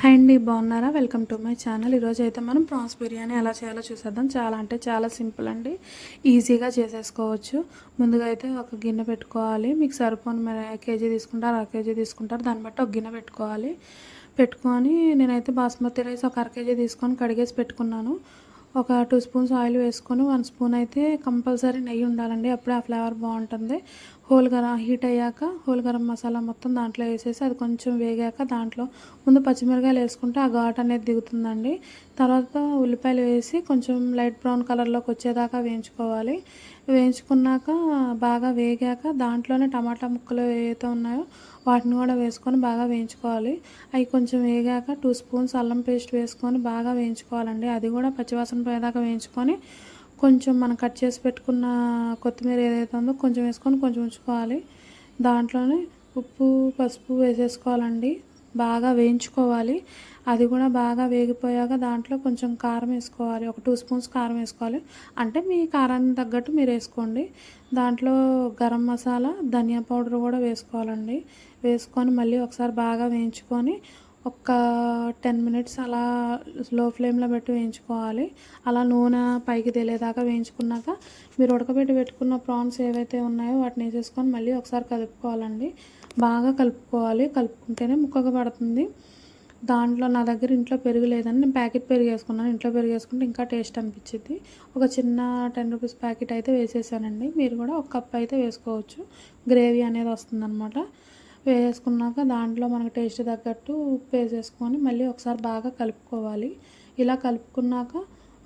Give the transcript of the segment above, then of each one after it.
Hi అండి, బాగున్నారా? Welcome to my channel. ఈరోజు అయితే మనం ప్రాన్స్ బిర్యానీ ఎలా చేయాలో చూసేద్దాం. చాలా అంటే చాలా సింపుల్ అండి, ఈజీగా చేసేసుకోవచ్చు. ముందుగా అయితే ఒక గిన్నె పెట్టుకోవాలి. మీకు సరిపోని మరి కేజీ తీసుకుంటారు, అర కేజీ తీసుకుంటారు, దాన్ని బట్టి ఒక గిన్నె పెట్టుకోవాలి. పెట్టుకొని నేనైతే బాస్మతి రైస్ ఒక అర కేజీ తీసుకొని కడిగేసి పెట్టుకున్నాను. ఒక 2 స్పూన్స్ ఆయిల్ వేసుకొని 1 స్పూన్ అయితే కంపల్సరీ నెయ్యి ఉండాలండి, అప్పుడే ఆ ఫ్లేవర్ బాగుంటుంది. హీట్ అయ్యాక హోల్ గరం మసాలా మొత్తం దాంట్లో వేసేసి అది కొంచెం వేగాక దాంట్లో ముందు పచ్చిమిరకాయలు వేసుకుంటే ఆ ఘాట్ అనేది దిగుతుందండి. తర్వాత ఉల్లిపాయలు వేసి కొంచెం లైట్ బ్రౌన్ కలర్లోకి వచ్చేదాకా వేయించుకోవాలి. వేయించుకున్నాక బాగా వేగాక దాంట్లోనే టమాటా ముక్కలు ఏవైతే ఉన్నాయో వాటిని కూడా వేసుకొని బాగా వేయించుకోవాలి. అవి కొంచెం వేగాక 2 స్పూన్స్ అల్లం పేస్ట్ వేసుకొని బాగా వేయించుకోవాలండి. అది కూడా పచ్చివాసన పోయేదాకా వేయించుకొని కొంచెం మనం కట్ చేసి పెట్టుకున్న కొత్తిమీర ఏదైతే ఉందో కొంచెం వేసుకొని కొంచెం ఉంచుకోవాలి. దాంట్లోనే ఉప్పు పసుపు వేసేసుకోవాలండి, బాగా వేయించుకోవాలి. అది కూడా బాగా వేగిపోయాక దాంట్లో కొంచెం కారం వేసుకోవాలి. ఒక 2 స్పూన్స్ కారం వేసుకోవాలి, అంటే మీ కారానికి తగ్గట్టు మీరు వేసుకోండి. దాంట్లో గరం మసాలా ధనియా పౌడర్ కూడా వేసుకోవాలండి. వేసుకొని మళ్ళీ ఒకసారి బాగా వేయించుకొని ఒక 10 మినిట్స్ అలా స్లో ఫ్లేమ్లో పెట్టి వేయించుకోవాలి. అలా నూనె పైకి తేలేదాకా వేయించుకున్నాక మీరు ఉడకబెట్టి పెట్టుకున్న ప్రాన్స్ ఏవైతే ఉన్నాయో వాటిని వేసేసుకొని మళ్ళీ ఒకసారి కలుపుకోవాలండి. బాగా కలుపుకోవాలి, కలుపుకుంటేనే ముక్కగా పడుతుంది. దాంట్లో నా దగ్గర ఇంట్లో పెరుగు లేదని నేను ప్యాకెట్ పెరుగు వేసుకున్నాను. ఇంట్లో పెరుగు వేసుకుంటే ఇంకా టేస్ట్ అనిపించింది. ఒక చిన్న 10 రూపీస్ ప్యాకెట్ అయితే వేసేసానండి. మీరు కూడా ఒక కప్ అయితే వేసుకోవచ్చు, గ్రేవీ అనేది వస్తుందన్నమాట. వేసుకున్నాక దాంట్లో మనకు టేస్ట్ తగ్గట్టు ఉప్పు వేసేసుకొని మళ్ళీ ఒకసారి బాగా కలుపుకోవాలి. ఇలా కలుపుకున్నాక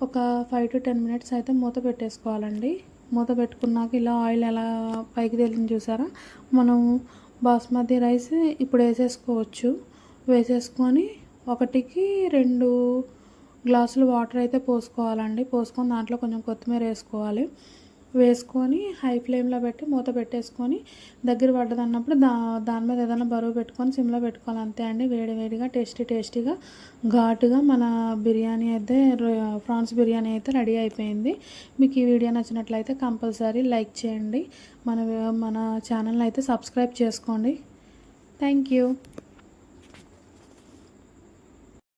ఒక 5 to 10 మినిట్స్ అయితే మూత పెట్టేసుకోవాలండి. మూత పెట్టుకున్నాక ఇలా ఆయిల్ ఎలా పైకి తేలింది చూసారా? మనం బాస్మతి రైస్ ఇప్పుడు వేసేసుకోవచ్చు. వేసేసుకొని 1కి 2 గ్లాసులు వాటర్ అయితే పోసుకోవాలండి. పోసుకొని దాంట్లో కొంచెం కొత్తిమీర వేసుకోవాలి. వేసుకొని హై ఫ్లేమ్లో పెట్టి మూత పెట్టేసుకొని దగ్గర పడ్డదన్నప్పుడు దాని మీద ఏదైనా బరువు పెట్టుకొని సిమ్లో పెట్టుకోవాలి. అంతే అండి, వేడివేడిగా టేస్టీగా ఘాటుగా మన బిర్యానీ అయితే ప్రాన్స్ బిర్యానీ అయితే రెడీ అయిపోయింది. మీకు ఈ వీడియో నచ్చినట్లయితే కంపల్సరీ లైక్ చేయండి. మన ఛానల్ని అయితే సబ్స్క్రైబ్ చేసుకోండి. Thank you.